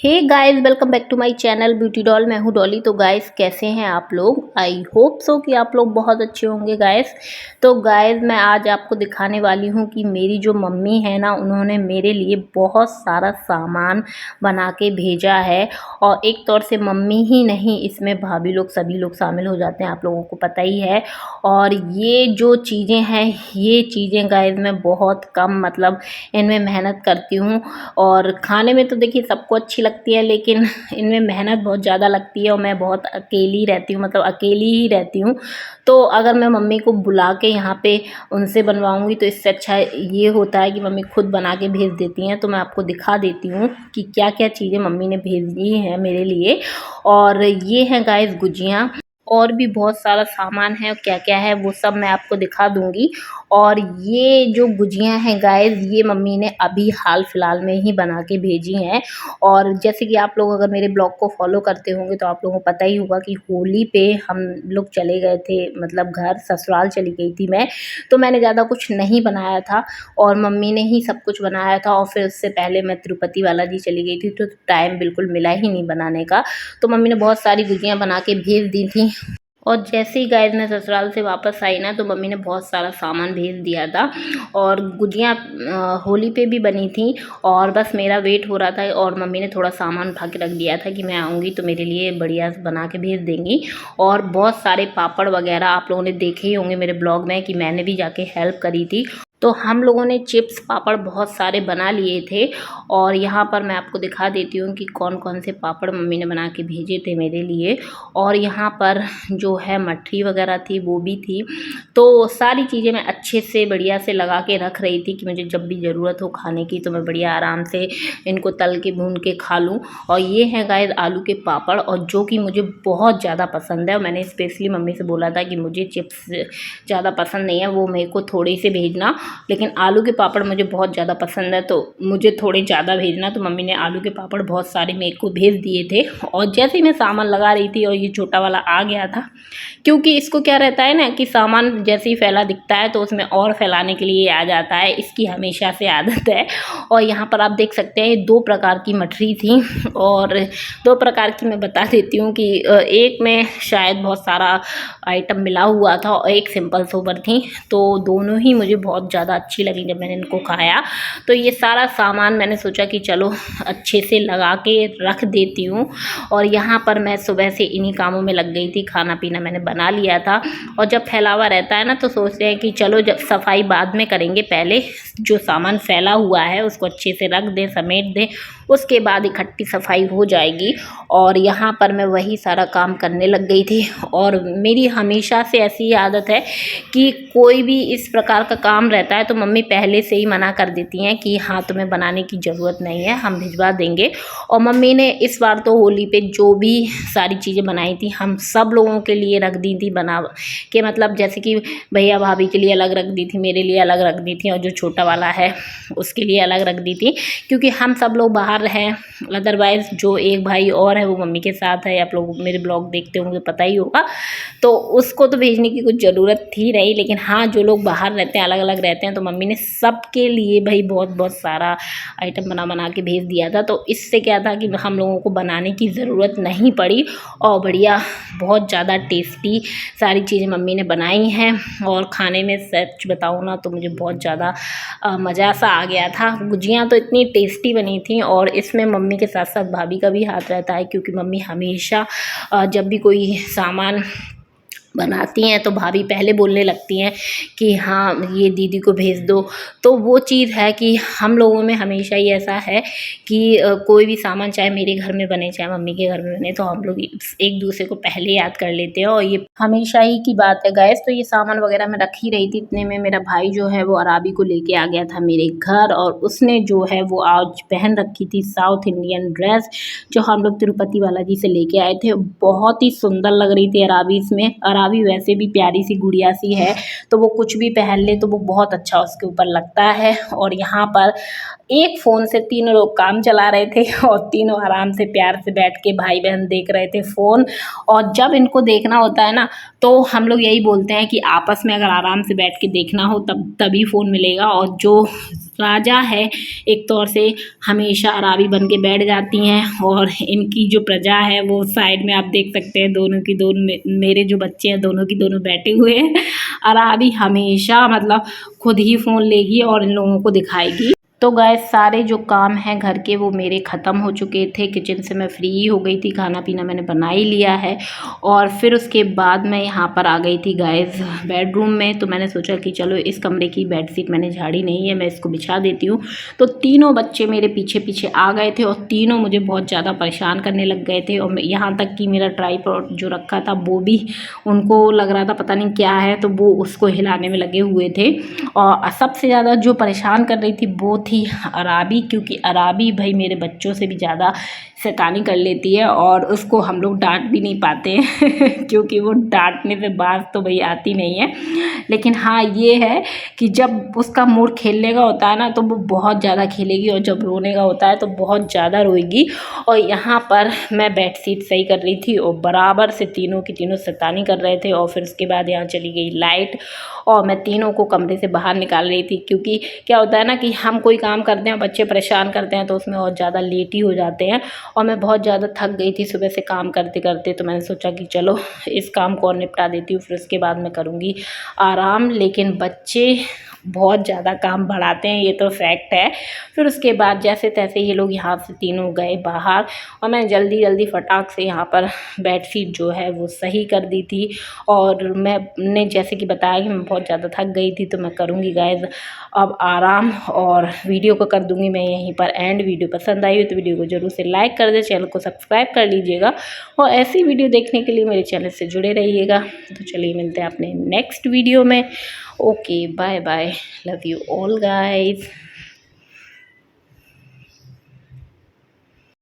Hey guys, welcome back to my channel beauty doll. मैं हूँ डॉली। तो गाइस, कैसे हैं आप लोग? आई होप सो कि आप लोग बहुत अच्छे होंगे गाइस। तो गाइस, मैं आज आपको दिखाने वाली हूँ कि मेरी जो मम्मी है ना, उन्होंने मेरे लिए बहुत सारा सामान बना के भेजा है। और एक तौर से मम्मी ही नहीं, इसमें भाभी लोग सभी लोग शामिल हो जाते हैं, आप लोगों को पता ही है। और ये जो चीज़ें हैं, ये चीज़ें गाइस मैं बहुत कम मतलब इनमें मेहनत करती हूँ। और खाने में तो देखिए सबको अच्छी लगती है, लेकिन इनमें मेहनत बहुत ज़्यादा लगती है और मैं बहुत अकेली रहती हूँ, मतलब अकेली ही रहती हूँ। तो अगर मैं मम्मी को बुला के यहाँ पे उनसे बनवाऊँगी तो इससे अच्छा ये होता है कि मम्मी खुद बना के भेज देती हैं। तो मैं आपको दिखा देती हूँ कि क्या क्या चीज़ें मम्मी ने भेजी हैं मेरे लिए। और ये हैं गाइस गुजिया, और भी बहुत सारा सामान है, क्या क्या है वो सब मैं आपको दिखा दूंगी। और ये जो गुजिया हैं गाइस, ये मम्मी ने अभी हाल फिलहाल में ही बना के भेजी हैं। और जैसे कि आप लोग अगर मेरे ब्लॉग को फॉलो करते होंगे तो आप लोगों को पता ही होगा कि होली पे हम लोग चले गए थे, मतलब घर ससुराल चली गई थी मैं। तो मैंने ज़्यादा कुछ नहीं बनाया था और मम्मी ने ही सब कुछ बनाया था। और फिर उससे पहले मैं तिरुपति बालाजी चली गई थी, तो टाइम बिल्कुल मिला ही नहीं बनाने का। तो मम्मी ने बहुत सारी गुजिया बना के भेज दी थी। और जैसे ही गाइस मैं ससुराल से वापस आई ना, तो मम्मी ने बहुत सारा सामान भेज दिया था। और गुजिया होली पे भी बनी थी। और बस मेरा वेट हो रहा था और मम्मी ने थोड़ा सामान उठा के रख दिया था कि मैं आऊँगी तो मेरे लिए बढ़िया बना के भेज देंगी। और बहुत सारे पापड़ वगैरह आप लोगों ने देखे ही होंगे मेरे ब्लॉग में कि मैंने भी जाके हेल्प करी थी। तो हम लोगों ने चिप्स पापड़ बहुत सारे बना लिए थे। और यहाँ पर मैं आपको दिखा देती हूँ कि कौन कौन से पापड़ मम्मी ने बना के भेजे थे मेरे लिए। और यहाँ पर जो है मठरी वगैरह थी, वो भी थी। तो सारी चीज़ें मैं अच्छे से बढ़िया से लगा के रख रही थी कि मुझे जब भी ज़रूरत हो खाने की तो मैं बढ़िया आराम से इनको तल के भून के खा लूँ। और ये हैं गाइस आलू के पापड़, और जो कि मुझे बहुत ज़्यादा पसंद है। और मैंने स्पेशली मम्मी से बोला था कि मुझे चिप्स ज़्यादा पसंद नहीं है, वो मेरे को थोड़ी से भेजना, लेकिन आलू के पापड़ मुझे बहुत ज़्यादा पसंद है, तो मुझे थोड़े ज़्यादा भेजना। तो मम्मी ने आलू के पापड़ बहुत सारे मेरे को भेज दिए थे। और जैसे ही मैं सामान लगा रही थी और ये छोटा वाला आ गया था, क्योंकि इसको क्या रहता है ना कि सामान जैसे ही फैला दिखता है तो उसमें और फैलाने के लिए आ जाता है, इसकी हमेशा से आदत है। और यहाँ पर आप देख सकते हैं ये 2 प्रकार की मठरी थी। और 2 प्रकार की मैं बता देती हूँ कि एक में शायद बहुत सारा आइटम मिला हुआ था और एक सिंपल सोबर थी। तो दोनों ही मुझे बहुत ज़्यादा अच्छी लगी जब मैंने इनको खाया। तो ये सारा सामान मैंने सोचा कि चलो अच्छे से लगा के रख देती हूँ। और यहाँ पर मैं सुबह से इन्हीं कामों में लग गई थी, खाना पीना मैंने बना लिया था। और जब फैलावा रहता है ना तो सोचते हैं कि चलो जब सफाई बाद में करेंगे, पहले जो सामान फैला हुआ है उसको अच्छे से रख दें, समेट दें, उसके बाद इकट्ठी सफाई हो जाएगी। और यहाँ पर मैं वही सारा काम करने लग गई थी। और मेरी हमेशा से ऐसी आदत है कि कोई भी इस प्रकार का काम रहता है तो मम्मी पहले से ही मना कर देती हैं कि हाँ तुम्हें बनाने की ज़रूरत नहीं है, हम भिजवा देंगे। और मम्मी ने इस बार तो होली पे जो भी सारी चीज़ें बनाई थी हम सब लोगों के लिए रख दी थी बना के, मतलब जैसे कि भैया भाभी के लिए अलग रख दी थी, मेरे लिए अलग रख दी थी, और जो छोटा वाला है उसके लिए अलग रख दी थी, क्योंकि हम सब लोग बाहर हैं। अदरवाइज़ जो एक भाई और है वो मम्मी के साथ है, आप लोग मेरे ब्लॉग देखते होंगे पता ही होगा, तो उसको तो भेजने की कुछ ज़रूरत थी नहीं। लेकिन हाँ, जो लोग बाहर रहते हैं, अलग अलग रहते हैं, तो मम्मी ने सबके लिए भाई बहुत बहुत सारा आइटम बना बना के भेज दिया था। तो इससे क्या था कि हम लोगों को बनाने की ज़रूरत नहीं पड़ी। और बढ़िया बहुत ज़्यादा टेस्टी सारी चीज़ें मम्मी ने बनाई हैं। और खाने में सच बताऊँ ना तो मुझे बहुत ज़्यादा मज़ा सा आ गया था। गुजियाँ तो इतनी टेस्टी बनी थी, और इसमें मम्मी के साथ साथ भाभी का भी हाथ रहता है, क्योंकि मम्मी हमेशा जब भी कोई सामान बनाती हैं तो भाभी पहले बोलने लगती हैं कि हाँ ये दीदी को भेज दो। तो वो चीज़ है कि हम लोगों में हमेशा ही ऐसा है कि कोई भी सामान चाहे मेरे घर में बने चाहे मम्मी के घर में बने, तो हम लोग एक दूसरे को पहले याद कर लेते हैं। और ये हमेशा ही की बात है गैस। तो ये सामान वगैरह मैं रख ही रही थी, इतने में मेरा भाई जो है वो अराबी को लेके आ गया था मेरे घर। और उसने जो है वो आज पहन रखी थी साउथ इंडियन ड्रेस, जो हम लोग तिरुपति बालाजी से लेके आए थे। बहुत ही सुंदर लग रही थी अराबी इसमें। अराबी वैसे भी प्यारी सी गुड़िया सी है, तो वो कुछ भी पहन ले तो वो बहुत अच्छा उसके ऊपर लगता है। और यहाँ पर एक फ़ोन से तीनों लोग काम चला रहे थे और तीनों आराम से प्यार से बैठ के भाई बहन देख रहे थे फ़ोन। और जब इनको देखना होता है ना तो हम लोग यही बोलते हैं कि आपस में अगर आराम से बैठ के देखना हो तब तभी फ़ोन मिलेगा। और जो राजा है एक तौर से, हमेशा अराबी बन के बैठ जाती हैं। और इनकी जो प्रजा है वो साइड में आप देख सकते हैं, दोनों की दोनों मेरे जो बच्चे हैं दोनों की दोनों बैठे हुए हैं। अराबी हमेशा मतलब खुद ही फ़ोन लेगी और इन लोगों को दिखाएगी। तो गाइस सारे जो काम हैं घर के वो मेरे ख़त्म हो चुके थे, किचन से मैं फ्री हो गई थी, खाना पीना मैंने बना ही लिया है। और फिर उसके बाद मैं यहाँ पर आ गई थी गाइस बेडरूम में। तो मैंने सोचा कि चलो इस कमरे की बेडशीट मैंने झाड़ी नहीं है, मैं इसको बिछा देती हूँ। तो तीनों बच्चे मेरे पीछे पीछे आ गए थे और तीनों मुझे बहुत ज़्यादा परेशान करने लग गए थे। और यहाँ तक कि मेरा ट्राइपॉड जो रखा था वो भी उनको लग रहा था पता नहीं क्या है, तो वो उसको हिलाने में लगे हुए थे। और सबसे ज़्यादा जो परेशान कर रही थी वो थी अराबी, क्योंकि अराबी भाई मेरे बच्चों से भी ज़्यादा शैतानी कर लेती है और उसको हम लोग डांट भी नहीं पाते हैं क्योंकि वो डांटने से बात तो भाई आती नहीं है। लेकिन हाँ ये है कि जब उसका मूड खेलने का होता है ना तो वो बहुत ज़्यादा खेलेगी, और जब रोने का होता है तो बहुत ज़्यादा रोएगी। और यहाँ पर मैं बेडशीट सही कर रही थी और बराबर से तीनों की तीनों शैतानी कर रहे थे। और फिर उसके बाद यहाँ चली गई लाइट और मैं तीनों को कमरे से बाहर निकाल रही थी, क्योंकि क्या होता है ना कि हम कोई काम करते हैं बच्चे परेशान करते हैं तो उसमें और ज़्यादा लेट ही हो जाते हैं। और मैं बहुत ज़्यादा थक गई थी सुबह से काम करते करते, तो मैंने सोचा कि चलो इस काम को और निपटा देती हूँ, फिर उसके बाद मैं करूँगी आराम। लेकिन बच्चे बहुत ज़्यादा काम बढ़ाते हैं, ये तो फैक्ट है। फिर उसके बाद जैसे तैसे ये लोग यहाँ से तीनों गए बाहर और मैं जल्दी जल्दी फटाक से यहाँ पर बेडशीट जो है वो सही कर दी थी। और मैंने जैसे कि बताया कि मैं बहुत ज़्यादा थक गई थी, तो मैं करूँगी गाइस अब आराम और वीडियो को कर दूँगी मैं यहीं पर एंड। वीडियो पसंद आई हो तो वीडियो को ज़रूर से लाइक कर दे, चैनल को सब्सक्राइब कर लीजिएगा और ऐसी वीडियो देखने के लिए मेरे चैनल से जुड़े रहिएगा। तो चलिए मिलते हैं अपने नेक्स्ट वीडियो में। Okay bye bye, love you all guys.